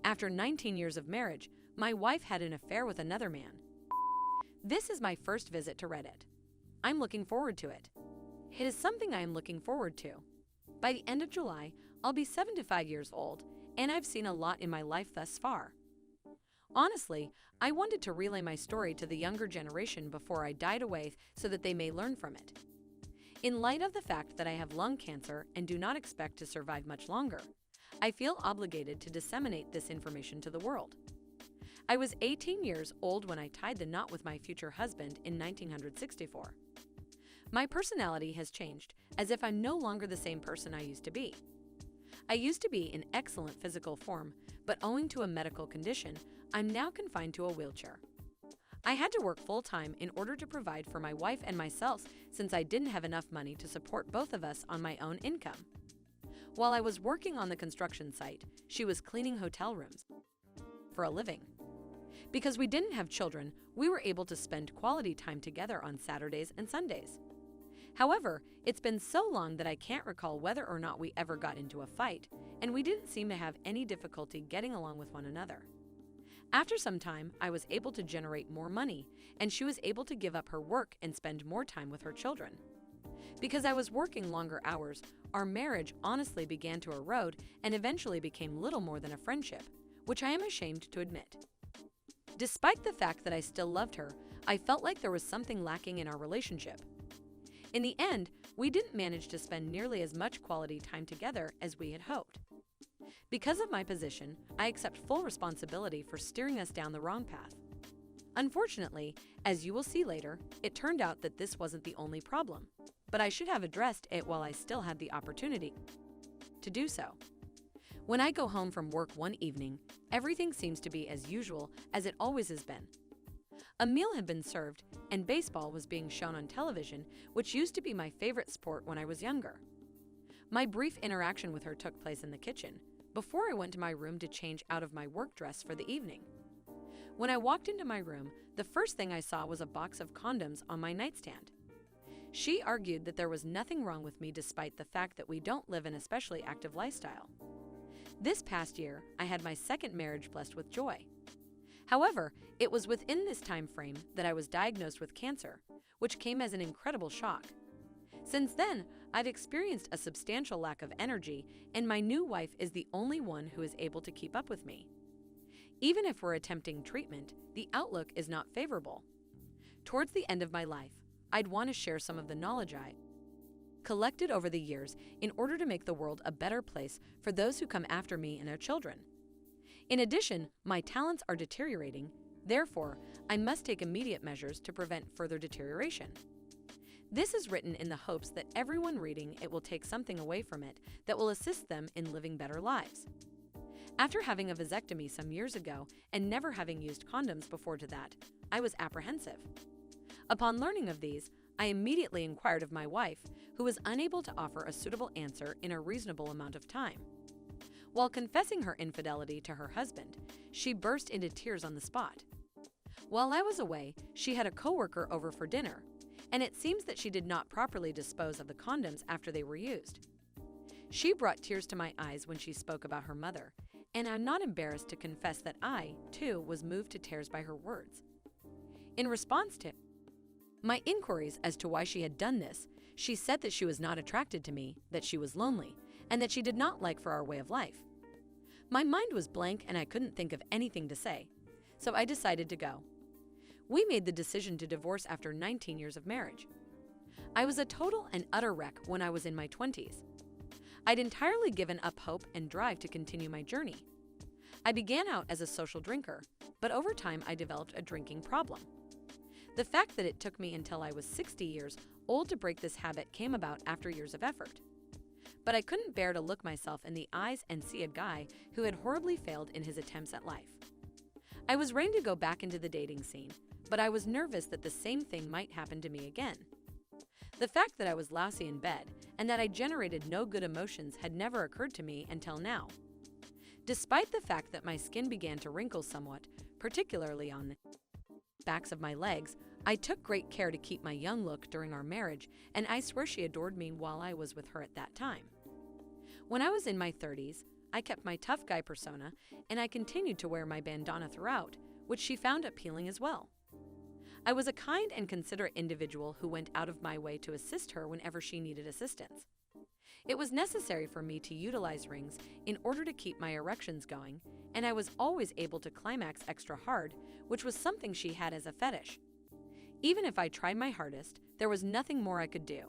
After 19 years of marriage, my wife had an affair with another man. This is my first visit to Reddit. I'm looking forward to it. It is something I am looking forward to. By the end of July, I'll be 75 years old, and I've seen a lot in my life thus far. Honestly, I wanted to relay my story to the younger generation before I died away so that they may learn from it. In light of the fact that I have lung cancer and do not expect to survive much longer, I feel obligated to disseminate this information to the world. I was 18 years old when I tied the knot with my future husband in 1964. My personality has changed, as if I'm no longer the same person I used to be. I used to be in excellent physical form, but owing to a medical condition, I'm now confined to a wheelchair. I had to work full-time in order to provide for my wife and myself since I didn't have enough money to support both of us on my own income. While I was working on the construction site, she was cleaning hotel rooms for a living. Because we didn't have children, we were able to spend quality time together on Saturdays and Sundays. However, it's been so long that I can't recall whether or not we ever got into a fight, and we didn't seem to have any difficulty getting along with one another. After some time, I was able to generate more money, and she was able to give up her work and spend more time with her children. Because I was working longer hours, our marriage honestly began to erode and eventually became little more than a friendship, which I am ashamed to admit. Despite the fact that I still loved her, I felt like there was something lacking in our relationship. In the end, we didn't manage to spend nearly as much quality time together as we had hoped. Because of my position, I accept full responsibility for steering us down the wrong path. Unfortunately, as you will see later, it turned out that this wasn't the only problem, but I should have addressed it while I still had the opportunity to do so. When I go home from work one evening, everything seems to be as usual as it always has been. A meal had been served, and baseball was being shown on television, which used to be my favorite sport when I was younger. My brief interaction with her took place in the kitchen, before I went to my room to change out of my work dress for the evening. When I walked into my room, the first thing I saw was a box of condoms on my nightstand. She argued that there was nothing wrong with me despite the fact that we don't live an especially active lifestyle. This past year, I had my second marriage blessed with joy. However, it was within this time frame that I was diagnosed with cancer, which came as an incredible shock. Since then, I've experienced a substantial lack of energy, and my new wife is the only one who is able to keep up with me. Even if we're attempting treatment, the outlook is not favorable. Towards the end of my life, I'd want to share some of the knowledge I collected over the years in order to make the world a better place for those who come after me and their children. In addition, my talents are deteriorating, therefore, I must take immediate measures to prevent further deterioration. This is written in the hopes that everyone reading it will take something away from it that will assist them in living better lives. After having a vasectomy some years ago and never having used condoms before to that, I was apprehensive. Upon learning of these, I immediately inquired of my wife, who was unable to offer a suitable answer in a reasonable amount of time. While confessing her infidelity to her husband, she burst into tears on the spot. While I was away, she had a coworker over for dinner, and it seems that she did not properly dispose of the condoms after they were used. She brought tears to my eyes when she spoke about her mother, and I'm not embarrassed to confess that I, too, was moved to tears by her words. In response to my inquiries as to why she had done this, she said that she was not attracted to me, that she was lonely, and that she did not like for our way of life. My mind was blank and I couldn't think of anything to say, so I decided to go. We made the decision to divorce after 19 years of marriage. I was a total and utter wreck when I was in my 20s. I'd entirely given up hope and drive to continue my journey. I began out as a social drinker, but over time I developed a drinking problem. The fact that it took me until I was 60 years old to break this habit came about after years of effort. But I couldn't bear to look myself in the eyes and see a guy who had horribly failed in his attempts at life. I was ready to go back into the dating scene, but I was nervous that the same thing might happen to me again. The fact that I was lousy in bed and that I generated no good emotions had never occurred to me until now. Despite the fact that my skin began to wrinkle somewhat, particularly on the backs of my legs, I took great care to keep my young look during our marriage, and I swear she adored me while I was with her at that time. When I was in my 30s, I kept my tough guy persona, and I continued to wear my bandana throughout, which she found appealing as well. I was a kind and considerate individual who went out of my way to assist her whenever she needed assistance. It was necessary for me to utilize rings in order to keep my erections going, and I was always able to climax extra hard, which was something she had as a fetish. Even if I tried my hardest, there was nothing more I could do.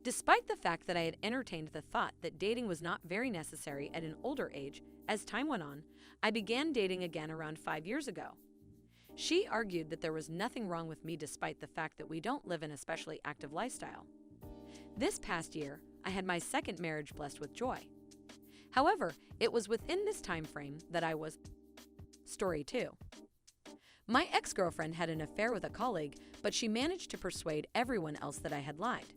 Despite the fact that I had entertained the thought that dating was not very necessary at an older age, as time went on, I began dating again around 5 years ago. She argued that there was nothing wrong with me despite the fact that we don't live an especially active lifestyle. This past year, I had my second marriage blessed with joy. However, it was within this time frame that I was Story 2. My ex-girlfriend had an affair with a colleague, but she managed to persuade everyone else that I had lied.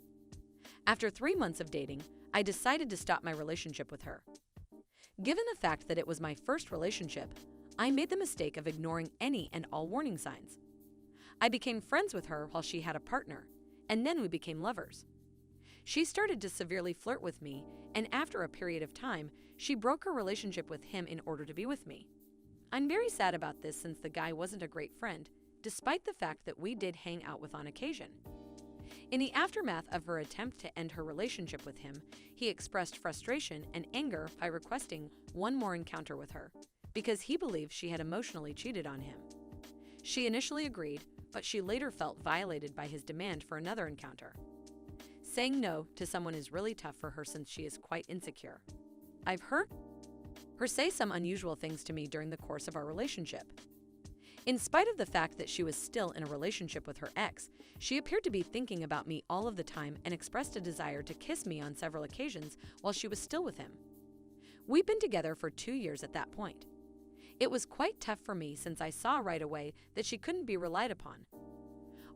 After 3 months of dating, I decided to stop my relationship with her. Given the fact that it was my first relationship, I made the mistake of ignoring any and all warning signs. I became friends with her while she had a partner, and then we became lovers. She started to severely flirt with me, and after a period of time, she broke her relationship with him in order to be with me. I'm very sad about this since the guy wasn't a great friend, despite the fact that we did hang out with on occasion. In the aftermath of her attempt to end her relationship with him, he expressed frustration and anger by requesting one more encounter with her, because he believed she had emotionally cheated on him. She initially agreed, but she later felt violated by his demand for another encounter. Saying no to someone is really tough for her since she is quite insecure. I've heard her say some unusual things to me during the course of our relationship. In spite of the fact that she was still in a relationship with her ex, she appeared to be thinking about me all of the time and expressed a desire to kiss me on several occasions while she was still with him. We'd been together for 2 years at that point. It was quite tough for me since I saw right away that she couldn't be relied upon.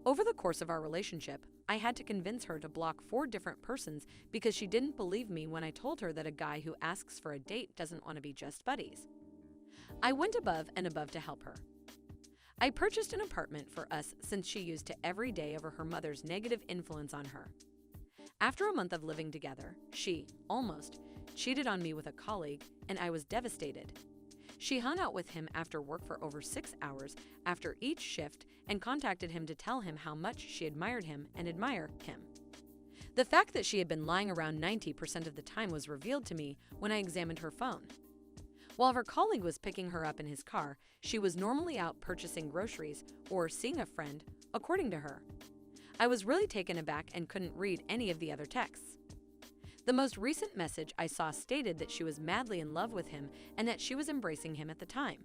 Over the course of our relationship, I had to convince her to block 4 different persons because she didn't believe me when I told her that a guy who asks for a date doesn't want to be just buddies. I went above and above to help her. I purchased an apartment for us since she used to every day over her mother's negative influence on her. After a month of living together, she, almost, cheated on me with a colleague, and I was devastated. She hung out with him after work for over 6 hours after each shift and contacted him to tell him how much she admired him and admire him. The fact that she had been lying around 90% of the time was revealed to me when I examined her phone. While her colleague was picking her up in his car, she was normally out purchasing groceries or seeing a friend, according to her. I was really taken aback and couldn't read any of the other texts. The most recent message I saw stated that she was madly in love with him and that she was embracing him at the time.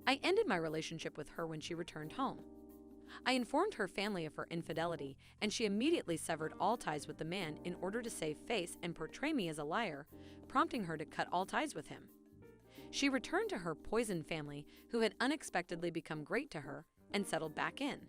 I ended my relationship with her when she returned home. I informed her family of her infidelity, and she immediately severed all ties with the man in order to save face and portray me as a liar, prompting her to cut all ties with him. She returned to her poisoned family, who had unexpectedly become great to her, and settled back in.